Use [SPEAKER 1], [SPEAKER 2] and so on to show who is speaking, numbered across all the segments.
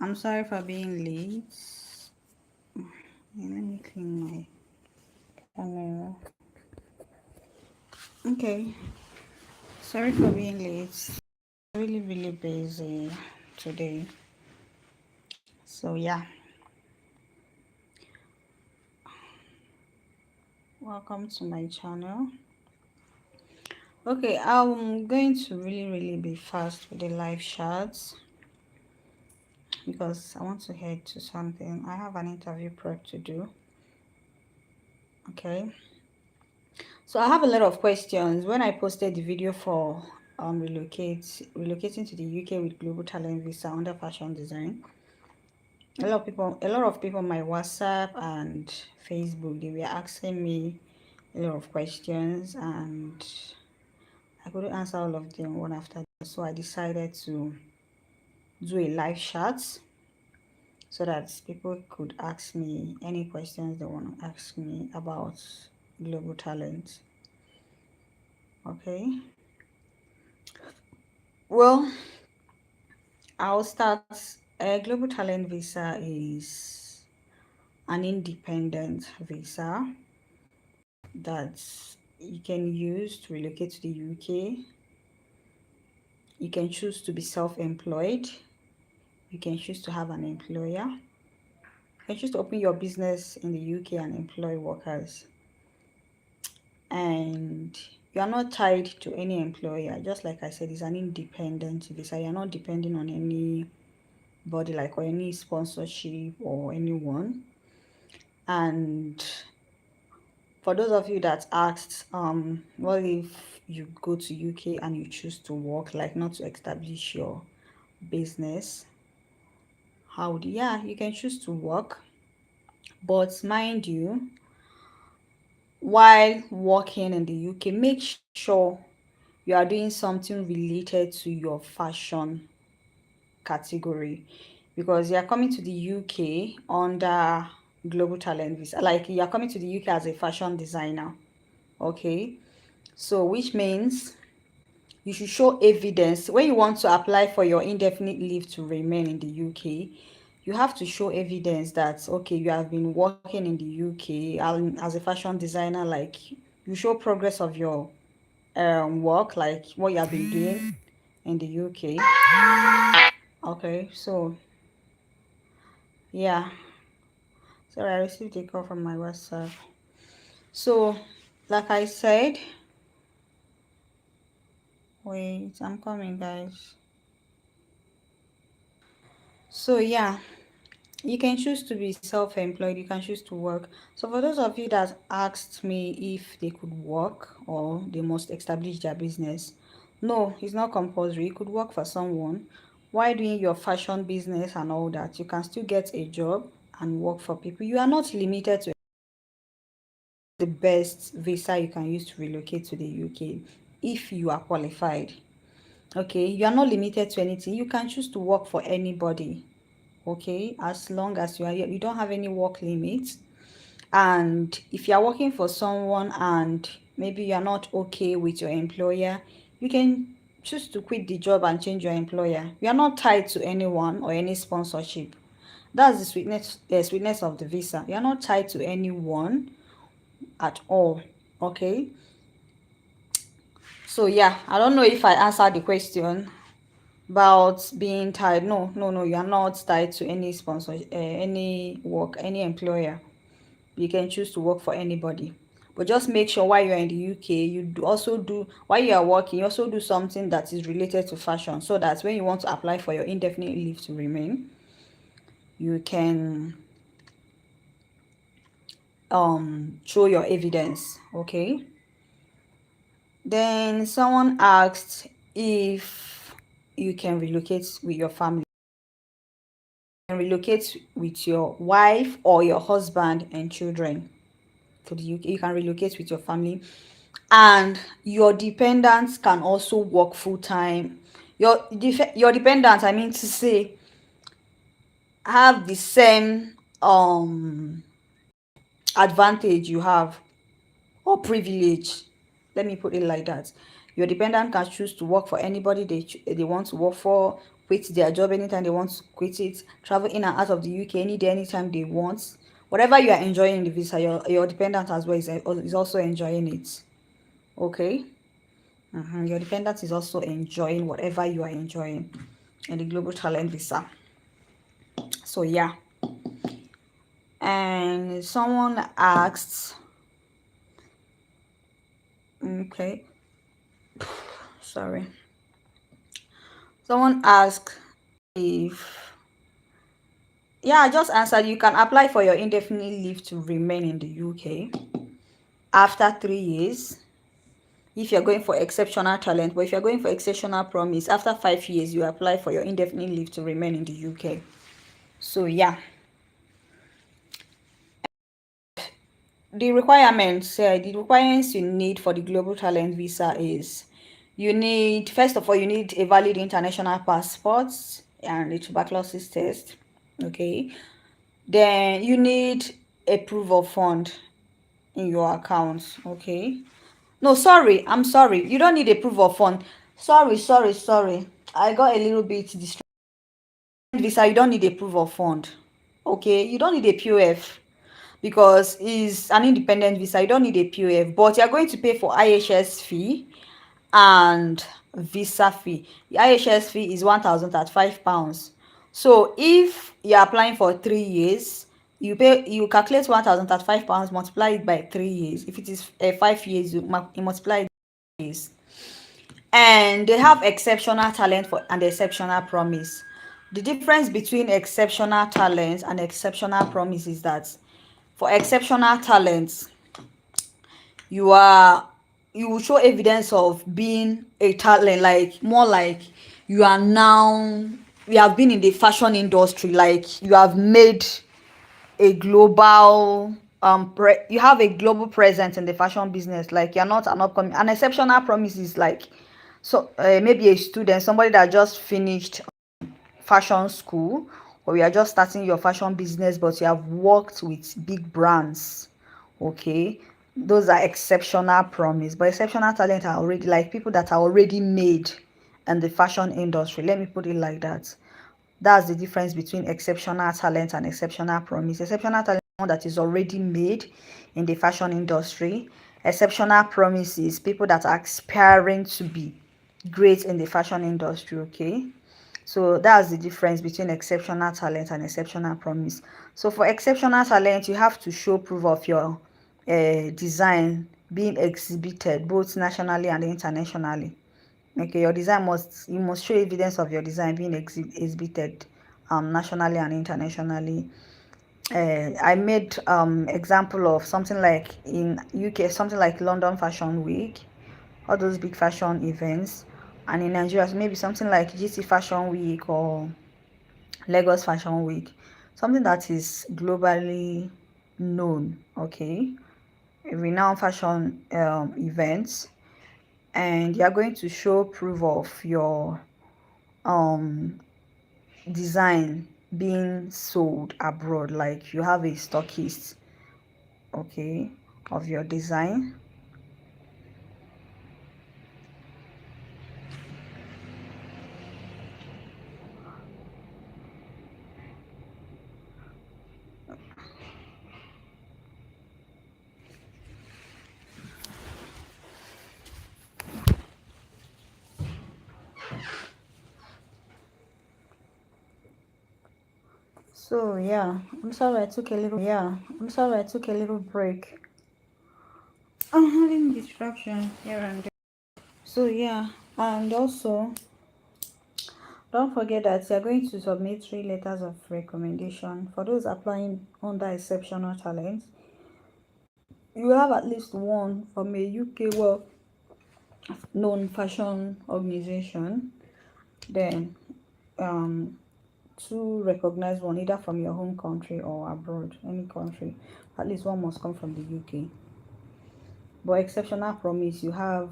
[SPEAKER 1] I'm sorry for being late. Let me clean my camera. Okay, sorry for being late. Really busy today. So yeah, welcome to my channel. Okay, I'm going to really be fast with the live shots because I want to head to something. I have an interview prep to do. Okay, so I have a lot of questions. When I posted the video for relocating to the UK with global talent visa under fashion design, a lot of people on my WhatsApp and Facebook, they were asking me a lot of questions, and I couldn't answer all of them one after the other. So I decided to do a live chat so that people could ask me any questions they want to ask me about global talent. Okay, well, I'll start. A global talent visa is an independent visa that you can use to relocate to the UK. You can choose to be self-employed. You can choose to have an employer. You can choose to open your business in the UK and employ workers. And you are not tied to any employer. Just like I said, it's an independent visa. You're not depending on anybody, like, or any sponsorship or anyone. And for those of you that asked, what if you go to UK and you choose to work, like not to establish your business? How would yeah, you can choose to work, but mind you, while working in the UK, make sure you are doing something related to your fashion category, because you are coming to the UK under global talent visa. Like, you are coming to the UK as a fashion designer. Okay, so which means you should show evidence when you want to apply for your indefinite leave to remain in the UK. You have to show evidence that, okay, you have been working in the UK as a fashion designer. Like, you show progress of your work, like what you have been doing in the UK. Okay, so yeah, sorry, I received a call from my WhatsApp. So, like I said, wait, I'm coming, guys. So yeah, you can choose to be self-employed, you can choose to work. So for those of you that asked me if they could work or they must establish their business, no, it's not compulsory. You could work for someone while doing your fashion business and all that. You can still get a job and work for people. You are not limited to the best visa you can use to relocate to the UK if you are qualified. Okay, you are not limited to anything. You can choose to work for anybody. Okay, as long as you don't have any work limits. And if you're working for someone and maybe you're not okay with your employer, you can choose to quit the job and change your employer. You are not tied to anyone or any sponsorship. That's the sweetness of the visa. You're not tied to anyone at all. Okay, so yeah, I don't know if I answered the question about being tied. No, you are not tied to any sponsor, any work, any employer. You can choose to work for anybody, but just make sure while you're in the UK, also do, while you are working, you also do something that is related to fashion, so that when you want to apply for your indefinite leave to remain, you can show your evidence. Okay, then someone asked if you can relocate with your family. Relocate with your wife or your husband and children to the UK. You can relocate with your family, and your dependents can also work full time. Your dependents, I mean to say, have the same advantage you have, or privilege. Let me put it like that. Your dependent can choose to work for anybody they want to work for, quit their job anytime they want to quit it, travel in and out of the UK any day, anytime they want. Whatever you are enjoying in the visa, your dependent as well is also enjoying it. Okay. Your dependent is also enjoying whatever you are enjoying in the global talent visa. So yeah. And someone asked, okay, sorry. Someone asked if, yeah, I just answered. You can apply for your indefinite leave to remain in the UK after 3 years if you're going for exceptional talent. But if you're going for exceptional promise, after 5 years, you apply for your indefinite leave to remain in the UK. So yeah. The requirements you need for the global talent visa is, you need, first of all, you need a valid international passport and a tuberculosis test. Okay. Then you need a proof of fund in your account. Okay. No, sorry, I'm sorry, you don't need a proof of fund. Sorry, I got a little bit distracted. Visa, you don't need a proof of fund. Okay, you don't need a POF because it's an independent visa. You don't need a POF, but you're going to pay for IHS fee and visa fee. The IHS fee is £1,035. So if you're applying for 3 years, you calculate £1,035, multiply it by 3 years. If it is 5 years, you multiply it by years. And they have exceptional talent and exceptional promise. The difference between exceptional talent and exceptional promise is that for exceptional talents, you will show evidence of being a talent, like more like you are now, you have been in the fashion industry, like you have made a global you have a global presence in the fashion business, like you're not an upcoming. An exceptional promise is like, so maybe a student, somebody that just finished fashion school, or you are just starting your fashion business but you have worked with big brands. Okay, those are exceptional promise. But exceptional talent are already like people that are already made in the fashion industry, let me put it like that. That's the difference between exceptional talent and exceptional promise. Exceptional talent is one that is already made in the fashion industry. Exceptional promise is people that are aspiring to be great in the fashion industry. Okay, so that's the difference between exceptional talent and exceptional promise. So for exceptional talent, you have to show proof of your design being exhibited both nationally and internationally. Okay, your design you must show evidence of your design being exhibited nationally and internationally. I made example of something like in UK, something like London Fashion Week, all those big fashion events, and in Nigeria maybe something like GT Fashion Week or Lagos Fashion Week, something that is globally known. Okay, a renowned fashion events, and you are going to show proof of your um design being sold abroad, like you have a stockist, okay, of your design. So yeah, I'm sorry I took a little break. I'm having distraction here and there. So yeah, and also don't forget that you're going to submit 3 letters of recommendation for those applying under exceptional talent. You have at least one from a UK well known fashion organization, then um 2 recognized one either from your home country or abroad, any country. At least one must come from the UK. But exceptional promise you have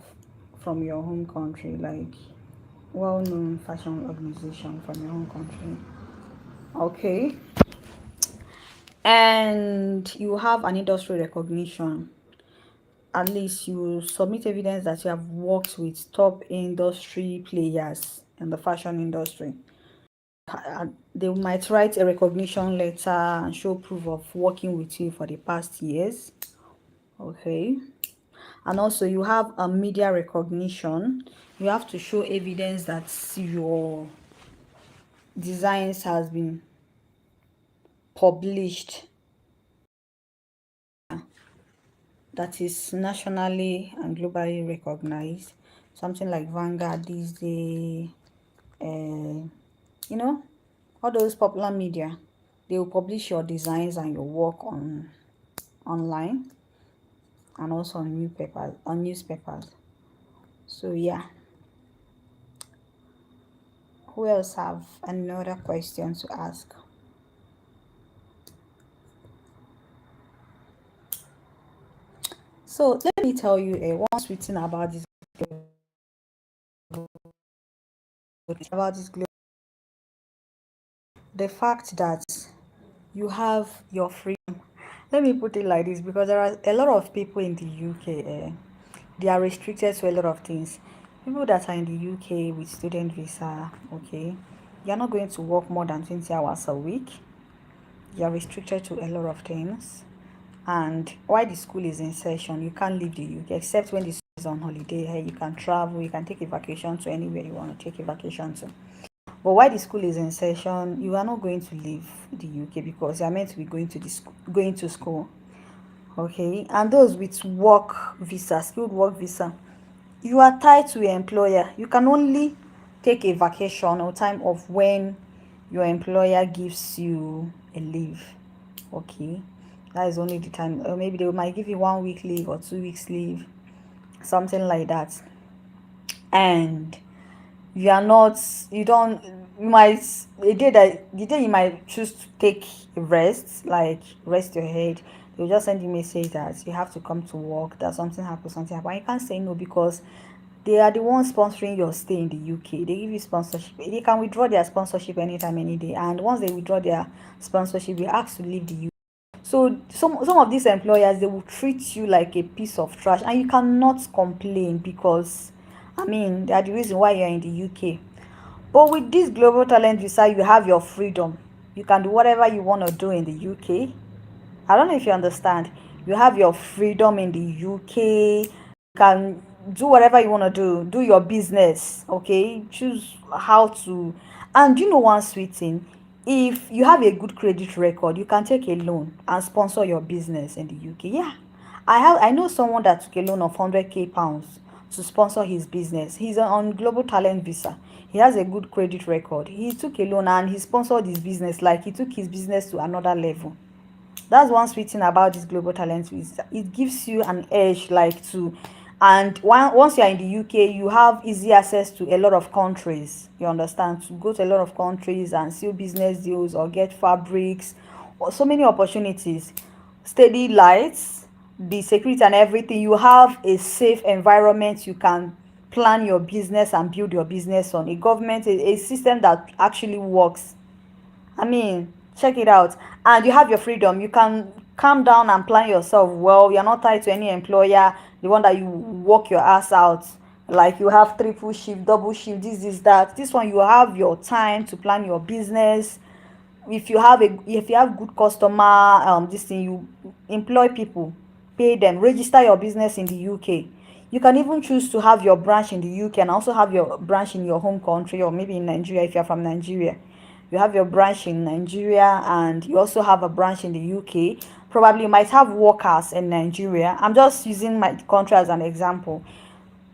[SPEAKER 1] from your home country, like well-known fashion organization from your home country. Okay, and you have an industry recognition. At least you submit evidence that you have worked with top industry players in the fashion industry. they might write a recognition letter and show proof of working with you for the past years. Okay. And also you have a media recognition. You have to show evidence that your designs has been published, that is nationally and globally recognized. Something like Vanguard these days, you know, all those popular media, they will publish your designs and your work on online, and also on newspapers. So yeah, who else have another question to ask? So let me tell you one sweet thing about this global, the fact that you have your freedom. Let me put it like this, because there are a lot of people in the UK, they are restricted to a lot of things. People that are in the UK with student visa, okay, you are not going to work more than 20 hours a week. You are restricted to a lot of things. And while the school is in session, you can't leave the UK except when the school is on holiday. Hey, you can travel, you can take a vacation to anywhere you want to take a vacation to. But while the school is in session, you are not going to leave the UK because you are meant to be going to school. Okay, and those with work visa, skilled work visa, you are tied to your employer. You can only take a vacation or time off when your employer gives you a leave. Okay, that is only the time. Or maybe they might give you 1 week leave or 2 weeks leave, something like that. And you are not, you don't, you might, the day you might choose to take a rest, like rest your head, they'll just send you a message that you have to come to work, that something happened. You can't say no because they are the ones sponsoring your stay in the UK. They give you sponsorship. They can withdraw their sponsorship anytime, any day. And once they withdraw their sponsorship, you're asked to leave the UK. So some of these employers, they will treat you like a piece of trash, and you cannot complain because I mean they are the reason why you're in the UK. But with this global talent visa, you have your freedom. You can do whatever you want to do in the UK. I don't know if you understand. You have your freedom in the UK. You can do whatever you want to do. Do your business, okay? Choose how to. And you know one sweet thing? If you have a good credit record, you can take a loan and sponsor your business in the UK. Yeah. I know someone that took a loan of 100k pounds to sponsor his business. He's on global talent visa. He has a good credit record. He took a loan and he sponsored his business, like he took his business to another level. That's one sweet thing about this global talent visa. It gives you an edge, like to, and once you're in the UK, you have easy access to a lot of countries. You understand, to go to a lot of countries and seal business deals or get fabrics, or so many opportunities. Steady lights, the security and everything. You have a safe environment. You can plan your business and build your business on a government, a system that actually works. I mean, check it out. And you have your freedom. You can calm down and plan yourself well. You're not tied to any employer, the one that you work your ass out. Like you have triple shift, double shift, this, that. This one, you have your time to plan your business. If you have good customer, this thing, you employ people, pay them, register your business in the UK. You can even choose to have your branch in the UK and also have your branch in your home country, or maybe in Nigeria if you're from Nigeria. You have your branch in Nigeria and you also have a branch in the UK. Probably you might have workers in Nigeria. I'm just using my country as an example.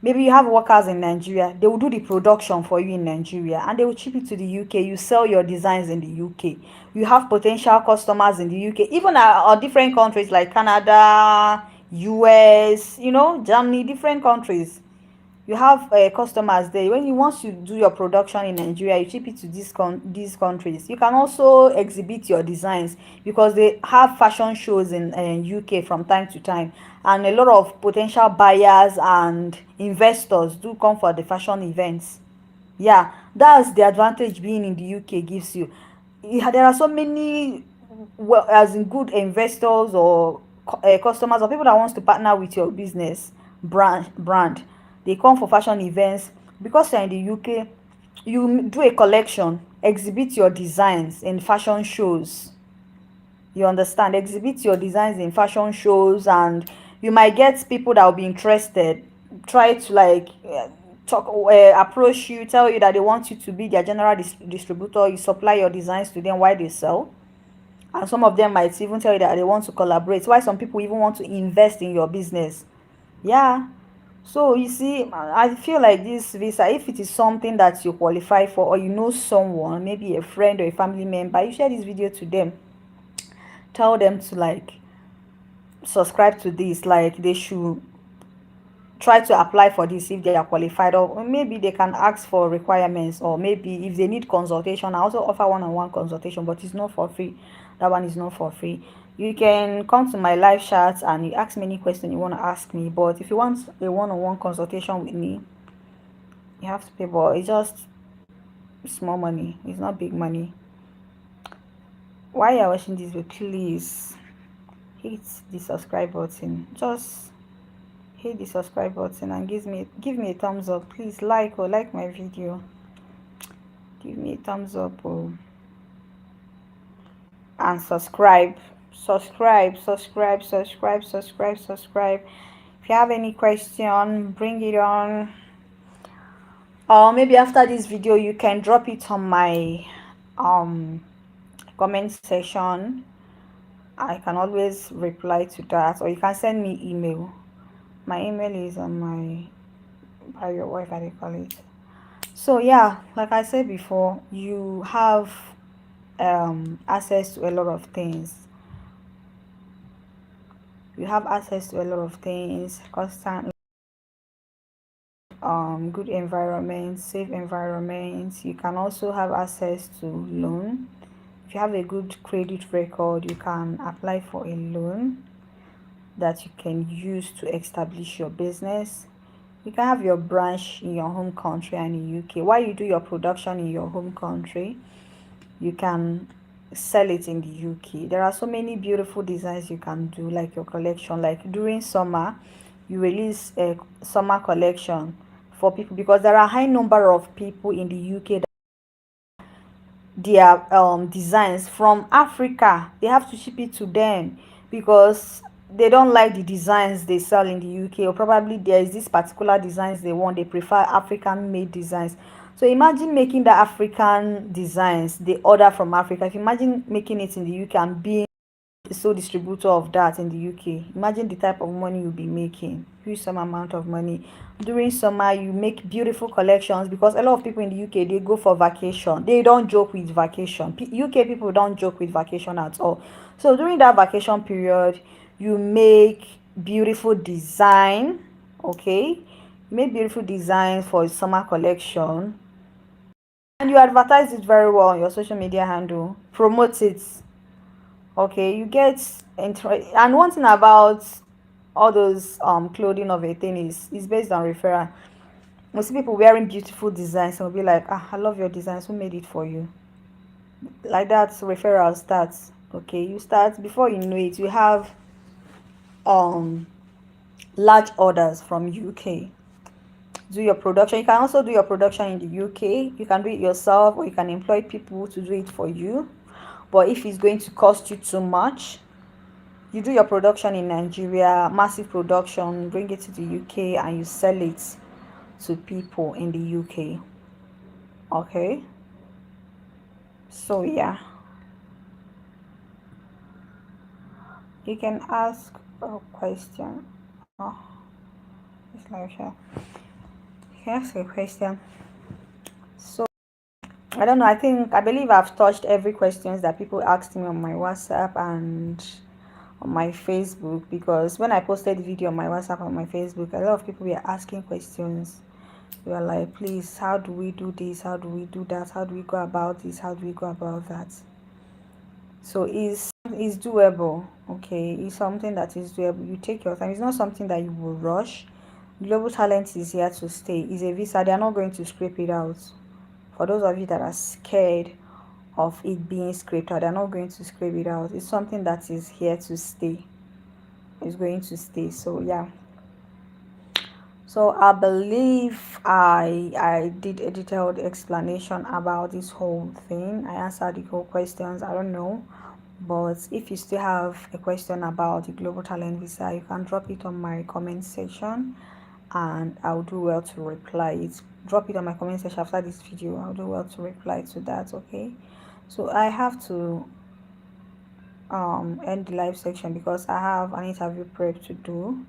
[SPEAKER 1] Maybe you have workers in Nigeria, they will do the production for you in Nigeria and they will ship it to the UK. You sell your designs in the UK. You have potential customers in the UK, even different countries like Canada, US, Germany, different countries. You have customers there. When you want to do your production in Nigeria, you ship it to these countries. You can also exhibit your designs because they have fashion shows in UK from time to time, and a lot of potential buyers and investors do come for the fashion events. Yeah, that's the advantage being in the UK gives you. There are so many, well, as in good investors or customers or people that wants to partner with your business brand. They come for fashion events because you're in the UK. You do a collection exhibit your designs in fashion shows. You understand? Exhibit your designs in fashion shows, and you might get people that will be interested. Try to like talk, approach you, tell you that they want you to be their general distributor. You supply your designs to them while they sell, and some of them might even tell you that they want to collaborate. Why some people even want to invest in your business. Yeah. So you see, I feel like this visa, if it is something that you qualify for, or you know someone, maybe a friend or a family member, you share this video to them. Tell them to like subscribe to this, like they should try to apply for this if they are qualified, or maybe they can ask for requirements, or maybe if they need consultation. I also offer one-on-one consultation, but it's not for free. That one is not for free. You can come to my live chat and you ask me any question you want to ask me, but if you want a one-on-one consultation with me, you have to pay. But it's just small money, it's not big money. While you're watching this video, please hit the subscribe button. Just hit the subscribe button and give me a thumbs up. Please like or like my video. Give me a thumbs up, and subscribe. If you have any question, bring it on. Or maybe after this video you can drop it on my comment section. I can always reply to that, or you can send me email. My email is on my bio, whatever they call it. So yeah, like I said before, you have access to a lot of things. You have access to a lot of things, constant good environment, safe environment. You can also have access to loan. If you have a good credit record, you can apply for a loan that you can use to establish your business. You can have your branch in your home country and in UK. While you do your production in your home country, you can sell it in the UK. There are so many beautiful designs you can do, like your collection. Like during summer, you release a summer collection for people, because there are a high number of people in the UK that their designs from Africa, they have to ship it to them because they don't like the designs they sell in the UK, or probably there is this particular designs they want, they prefer African made designs. So imagine making the African designs they order from Africa. If you imagine making it in the UK and being the sole distributor of that in the UK, imagine the type of money you'll be making. Huge some amount of money. During summer you make beautiful collections, because a lot of people in the UK, they go for vacation. They don't joke with vacation. UK people don't joke with vacation at all. So during that vacation period, you make beautiful design. Okay, you make beautiful designs for a summer collection, and you advertise it very well on your social media handle, promote it. Okay, you get and one thing about all those clothing of a thing is based on referral. Most people wearing beautiful designs and will be like, ah, I love your designs, who made it for you? Like that, referral starts. Okay, you start, before you know it, you have um large orders from UK. Do your production. You can also do your production in the UK. You can do it yourself, or you can employ people to do it for you. But if it's going to cost you too much, you do your production in Nigeria, massive production, bring it to the UK, and you sell it to people in the UK. Okay, so yeah, you can ask a question. Oh, it's like you can ask a question. So I don't know, I believe I've touched every questions that people asked me on my WhatsApp and on my Facebook, because when I posted the video on my WhatsApp and my Facebook, a lot of people were asking questions. They were like, please, how do we do this? How do we do that? How do we go about this? How do we go about that? So it's doable. Okay, it's something that is doable. You take your time. It's not something that you will rush. Global Talent is here to stay. It's a visa. They are not going to scrape it out. For those of you that are scared of it being scraped out, they're not going to scrape it out. It's something that is here to stay. It's going to stay. So yeah. So I believe I did a detailed explanation about this whole thing. I answered the whole questions. I don't know, but if you still have a question about the global talent visa, you can drop it on my comment section, and I'll do well to reply it. Drop it on my comment section after this video. I'll do well to reply to that. Okay. So I have to end the live section because I have an interview prep to do.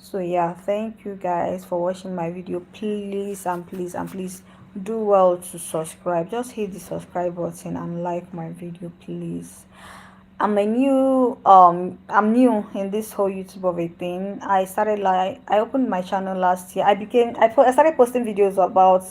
[SPEAKER 1] So yeah, thank you guys for watching my video. Please and please and please do well to subscribe. Just hit the subscribe button and like my video, please. I'm new in this whole YouTube of a thing. I opened my channel last year. I started posting videos about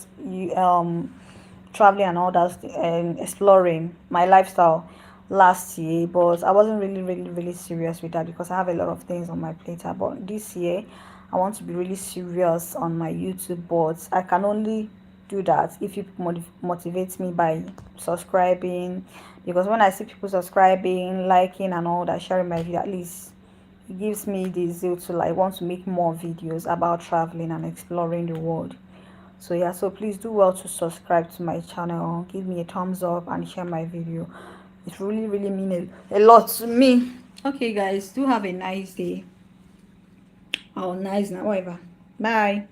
[SPEAKER 1] traveling and all that, and exploring my lifestyle last year, but I wasn't really serious with that because I have a lot of things on my plate. But this year I want to be really serious on my YouTube, but I can only do that if you motivate me by subscribing, because when I see people subscribing, liking and all that, sharing my video, at least it gives me the zeal to like want to make more videos about traveling and exploring the world. So yeah, so please do well to subscribe to my channel, give me a thumbs up and share my video. It really mean a lot to me. Okay guys, do have a nice day. Oh, nice now, whatever. Bye.